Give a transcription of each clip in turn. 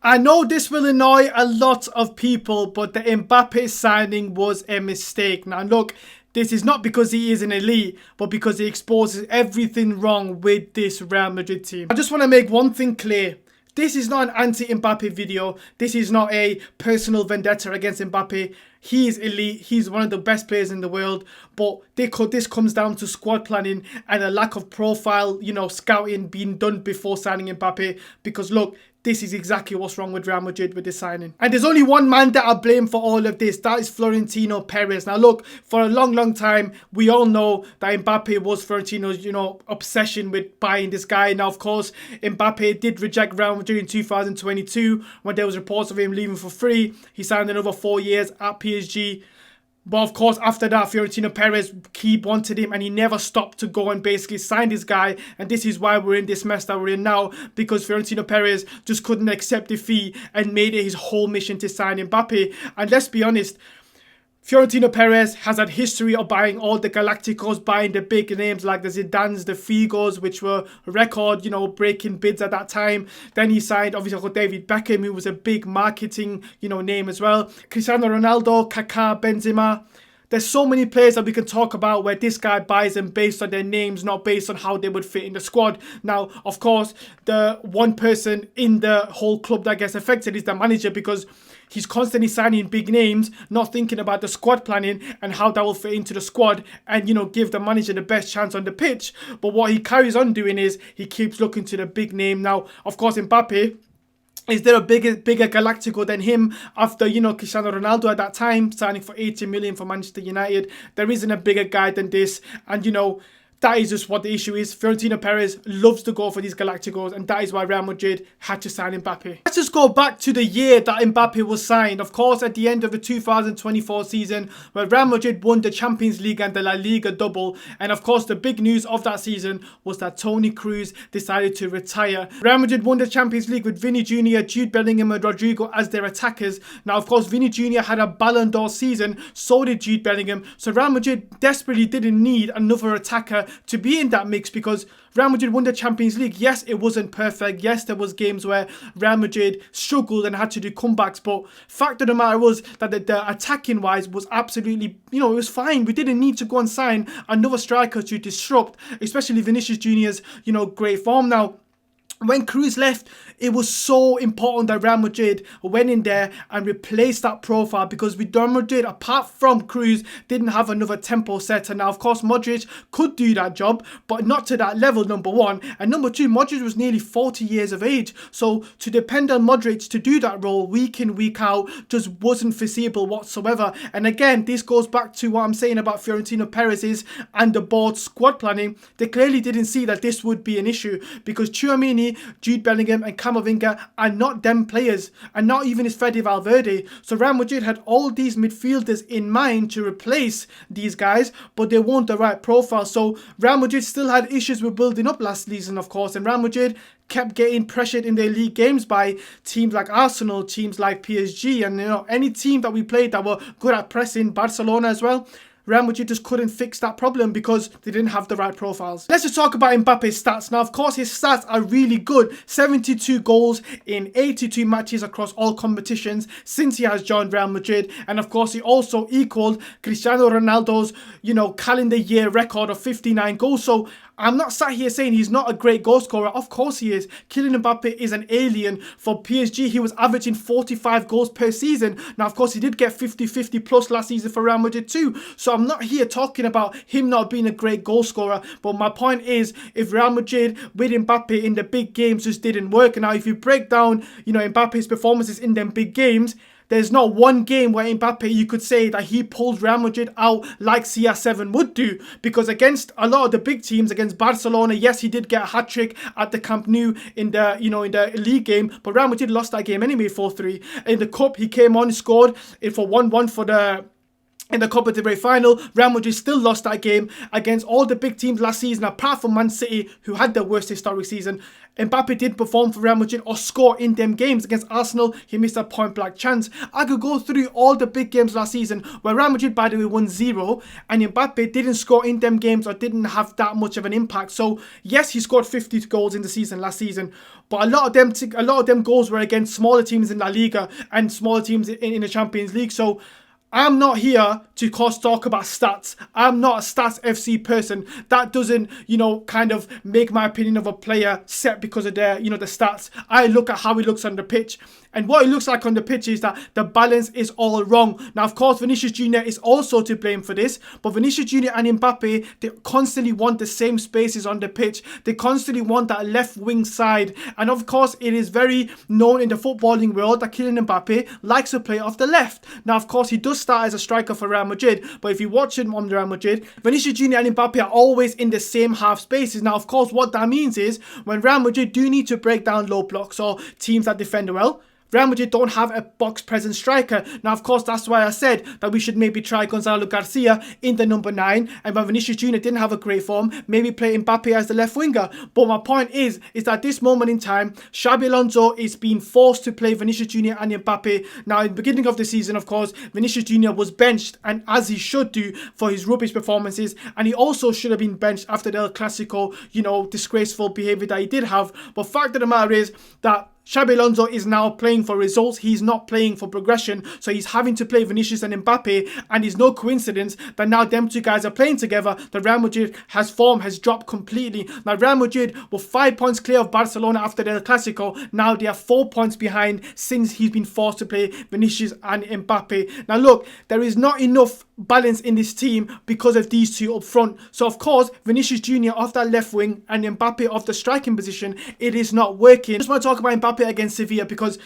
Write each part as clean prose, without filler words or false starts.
I know this will annoy a lot of people, but the Mbappe signing was a mistake. Now look, this is not because he is an elite, but because he exposes everything wrong with this Real Madrid team. I just want to make one thing clear. This is not an anti-Mbappe video. This is not a personal vendetta against Mbappe. He is elite. He's one of the best players in the world. But this comes down to squad planning and a lack of profile, scouting being done before signing Mbappe. Because look, this is exactly what's wrong with Real Madrid with this signing. And there's only one man that I blame for all of this. That is Florentino Perez. Now look, for a long time, we all know that Mbappe was Florentino's, obsession with buying this guy. Now, of course, Mbappe did reject Real Madrid in 2022 when there was reports of him leaving for free. He signed another 4 years at PSG. But of course, after that, Florentino Perez wanted him and he never stopped to go and basically sign this guy. And this is why we're in this mess that we're in now, because Florentino Perez just couldn't accept defeat and made it his whole mission to sign Mbappe. And let's be honest, Florentino Perez has had history of buying all the Galacticos, buying the big names like the Zidans, the Figos, which were record, breaking bids at that time. Then he signed, obviously, David Beckham, who was a big marketing, name as well. Cristiano Ronaldo, Kaká, Benzema. There's so many players that we can talk about where this guy buys them based on their names, not based on how they would fit in the squad. Now, of course, the one person in the whole club that gets affected is the manager, because he's constantly signing big names, not thinking about the squad planning and how that will fit into the squad and, give the manager the best chance on the pitch. But what he carries on doing is he keeps looking to the big name. Now, of course, Mbappe, is there a bigger Galactico than him after, Cristiano Ronaldo at that time signing for 80 million for Manchester United? There isn't a bigger guy than this. And, that is just what the issue is. Florentino Perez loves to go for these Galacticos, and that is why Real Madrid had to sign Mbappe. Let's just go back to the year that Mbappe was signed. Of course, at the end of the 2024 season, where Real Madrid won the Champions League and the La Liga double. And of course, the big news of that season was that Toni Kroos decided to retire. Real Madrid won the Champions League with Vini Jr., Jude Bellingham and Rodrigo as their attackers. Now, of course, Vini Jr. had a Ballon d'Or season, so did Jude Bellingham. So Real Madrid desperately didn't need another attacker to be in that mix, because Real Madrid won the Champions League. Yes, it wasn't perfect. Yes, there was games where Real Madrid struggled and had to do comebacks. But fact of the matter was that the attacking wise was absolutely, it was fine. We didn't need to go and sign another striker to disrupt, especially Vinícius Jr.'s, great form. Now, when Kroos left, it was so important that Real Madrid went in there and replaced that profile, because with Real Madrid, apart from Kroos, didn't have another tempo setter. Now, of course, Modric could do that job, but not to that level, number one. And number two, Modric was nearly 40 years of age. So to depend on Modric to do that role week in, week out just wasn't foreseeable whatsoever. And again, this goes back to what I'm saying about Florentino Perez and the board's squad planning. They clearly didn't see that this would be an issue, because Tchouaméni, Jude Bellingham and Camavinga are not them players, and not even is Fede Valverde. So Real Madrid had all these midfielders in mind to replace these guys, but they weren't the right profile. So Real Madrid still had issues with building up last season, of course, and Real Madrid kept getting pressured in their league games by teams like Arsenal, teams like PSG, and any team that we played that were good at pressing, Barcelona as well. Real Madrid just couldn't fix that problem because they didn't have the right profiles. Let's just talk about Mbappe's stats. Now, of course, his stats are really good. 72 goals in 82 matches across all competitions since he has joined Real Madrid. And of course, he also equaled Cristiano Ronaldo's, calendar year record of 59 goals. So I'm not sat here saying he's not a great goal scorer. Of course he is. Kylian Mbappé is an alien. For PSG, he was averaging 45 goals per season. Now, of course, he did get 50-50 plus last season for Real Madrid too. So I'm not here talking about him not being a great goal scorer. But my point is, if Real Madrid with Mbappé in the big games just didn't work. Now, if you break down, Mbappe's performances in them big games, there's not one game where Mbappe, you could say that he pulled Real Madrid out like CR7 would do. Because against a lot of the big teams, against Barcelona, yes, he did get a hat-trick at the Camp Nou in the, in the league game. But Real Madrid lost that game anyway, 4-3. In the cup, he came on, scored it for 1-1 for the in the Copa del Rey final. Real Madrid still lost that game against all the big teams last season, apart from Man City, who had their worst historic season. Mbappe did perform for Real Madrid or score in them games. Against Arsenal, he missed a point-blank chance. I could go through all the big games last season where Real Madrid, by the way, won 0, and Mbappe didn't score in them games or didn't have that much of an impact. So yes, he scored 50 goals in the season last season, but a lot of them goals were against smaller teams in La Liga and smaller teams in the Champions League. So I'm not here to talk about stats. I'm not a stats FC person. That doesn't, kind of make my opinion of a player set because of their, the stats. I look at how he looks on the pitch. And what it looks like on the pitch is that the balance is all wrong. Now, of course, Vinícius Jr. is also to blame for this. But Vinícius Jr. and Mbappe, they constantly want the same spaces on the pitch. They constantly want that left wing side. And of course, it is very known in the footballing world that Kylian Mbappé likes to play off the left. Now, of course, he does start as a striker for Real Madrid. But if you watch him on Real Madrid, Vinícius Jr. and Mbappe are always in the same half spaces. Now, of course, what that means is when Real Madrid do need to break down low blocks or teams that defend well, Real Madrid don't have a box-present striker. Now, of course, that's why I said that we should maybe try Gonzalo Garcia in the number 9. And when Vinícius Jr. didn't have a great form, maybe play Mbappe as the left winger. But my point is that at this moment in time, Xabi Alonso is being forced to play Vinícius Jr. and Mbappe. Now, in the beginning of the season, of course, Vinícius Jr. was benched, and as he should do for his rubbish performances. And he also should have been benched after the El Clasico, disgraceful behaviour that he did have. But fact of the matter is that Xabi Alonso is now playing for results. He's not playing for progression. So he's having to play Vinícius and Mbappe. And it's no coincidence that now them two guys are playing together. The Real Madrid form has dropped completely. Now Real Madrid were 5 points clear of Barcelona after the El Clasico. Now they are 4 points behind since he's been forced to play Vinícius and Mbappe. Now look, there is not enough balance in this team because of these two up front. So of course, Vinícius Jr. off that left wing and Mbappe off the striking position, it is not working. I just want to talk about Mbappe against Sevilla because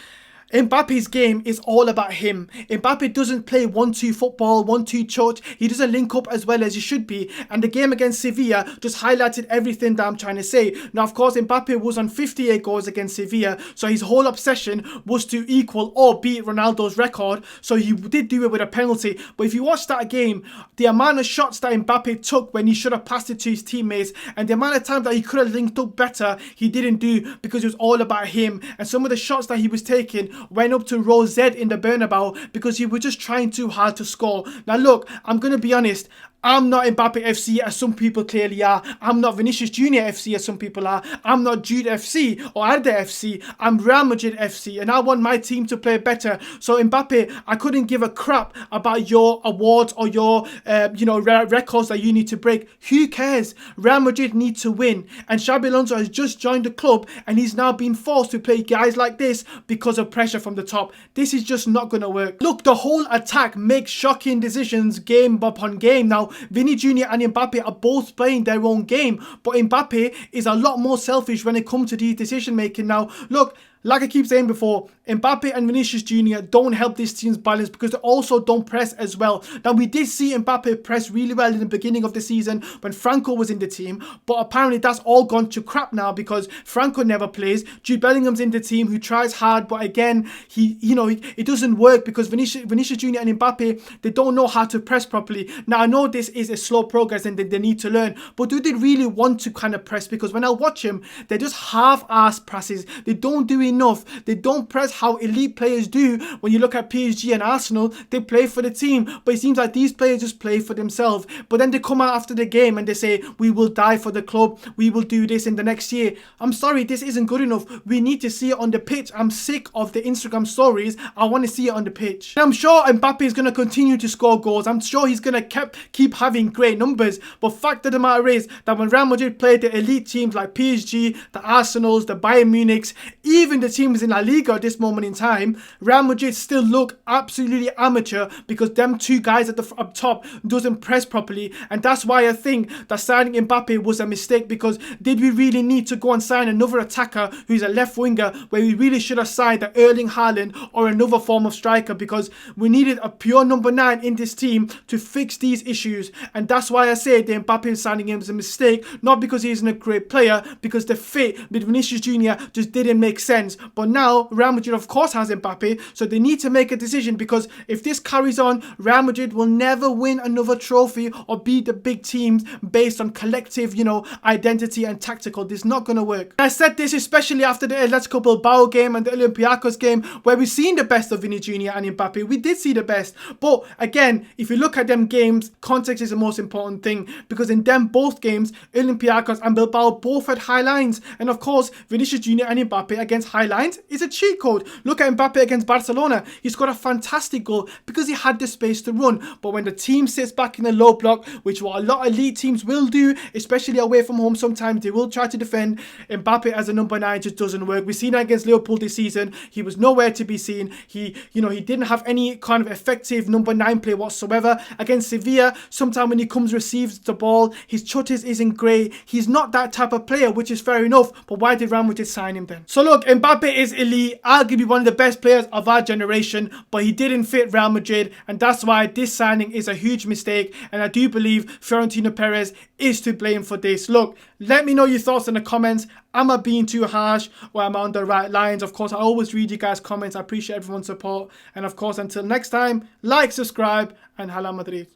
Mbappe's game is all about him. Mbappe doesn't play 1-2 football, 1-2 touch. He doesn't link up as well as he should be. And the game against Sevilla just highlighted everything that I'm trying to say. Now, of course, Mbappe was on 58 goals against Sevilla. So his whole obsession was to equal or beat Ronaldo's record. So he did do it with a penalty. But if you watch that game, the amount of shots that Mbappe took when he should have passed it to his teammates and the amount of time that he could have linked up better, he didn't do because it was all about him. And some of the shots that he was taking went up to row Z in the Bernabeu because he was just trying too hard to score. Now look, I'm going to be honest. I'm not Mbappe FC as some people clearly are. I'm not Vinícius Jr. FC as some people are. I'm not Jude FC or Arda FC. I'm Real Madrid FC and I want my team to play better. So Mbappe, I couldn't give a crap about your awards or your records that you need to break. Who cares? Real Madrid need to win. And Xabi Alonso has just joined the club and he's now being forced to play guys like this because of pressure from the top. This is just not going to work. Look, the whole attack makes shocking decisions game upon game. Now, Vini Jr. and Mbappe are both playing their own game, but Mbappe is a lot more selfish when it comes to these decision making. Now, look, like I keep saying before, Mbappe and Vinícius Jr. don't help this team's balance because they also don't press as well. Now, we did see Mbappe press really well in the beginning of the season when Franco was in the team, but apparently that's all gone to crap now because Franco never plays. Jude Bellingham's in the team who tries hard, but again, it doesn't work because Vinícius Jr. and Mbappe, they don't know how to press properly. Now, I know this is a slow progress and they need to learn, but do they really want to kind of press? Because when I watch him, they're just half-assed passes. They don't do enough. They don't press how elite players do. When you look at PSG and Arsenal, they play for the team, but it seems like these players just play for themselves. But then they come out after the game and they say, we will die for the club, we will do this in the next year. I'm sorry, this isn't good enough. We need to see it on the pitch. I'm sick of the Instagram stories. I want to see it on the pitch. And I'm sure Mbappe is going to continue to score goals. I'm sure he's going to keep having great numbers, but fact of the matter is that when Real Madrid played the elite teams like PSG, the Arsenals, the Bayern Munichs, even the teams in La Liga at this moment in time, Real Madrid still look absolutely amateur because them two guys up top doesn't press properly. And that's why I think that signing Mbappe was a mistake, because did we really need to go and sign another attacker who's a left winger where we really should have signed the Erling Haaland or another form of striker, because we needed a pure number 9 in this team to fix these issues. And that's why I say the Mbappe signing him is a mistake, not because he isn't a great player, because the fit with Vinícius Jr. just didn't make sense. But now Real Madrid, of course has Mbappe, so they need to make a decision, because if this carries on, Real Madrid will never win another trophy or beat the big teams based on collective, identity and tactical. This is not going to work. I said this especially after the Atletico Bilbao game and the Olympiacos game, where we've seen the best of Vinícius Jr. and Mbappe. We did see the best, but again, if you look at them games, context is the most important thing, because in them both games, Olympiacos and Bilbao both had high lines, and of course, Vinícius Jr. and Mbappe against high lines is a cheat code. Look at Mbappe against Barcelona. He scored a fantastic goal because he had the space to run, but when the team sits back in a low block, which what a lot of elite teams will do, especially away from home, sometimes they will try to defend. Mbappe as a number 9 just doesn't work. We've seen that against Liverpool this season. He was nowhere to be seen. He didn't have any kind of effective number 9 play whatsoever. Against Sevilla, sometimes when he receives the ball, his chutters isn't great. He's not that type of player, which is fair enough, but why did Real Madrid sign him then? So look, Mbappe is elite, arguably one of the best players of our generation, but he didn't fit Real Madrid, and that's why this signing is a huge mistake, and I do believe Florentino Perez is to blame for this. Look, let me know your thoughts in the comments. Am I being too harsh, or am I on the right lines? Of course, I always read you guys' comments. I appreciate everyone's support, and of course, until next time, like, subscribe, and Hala Madrid.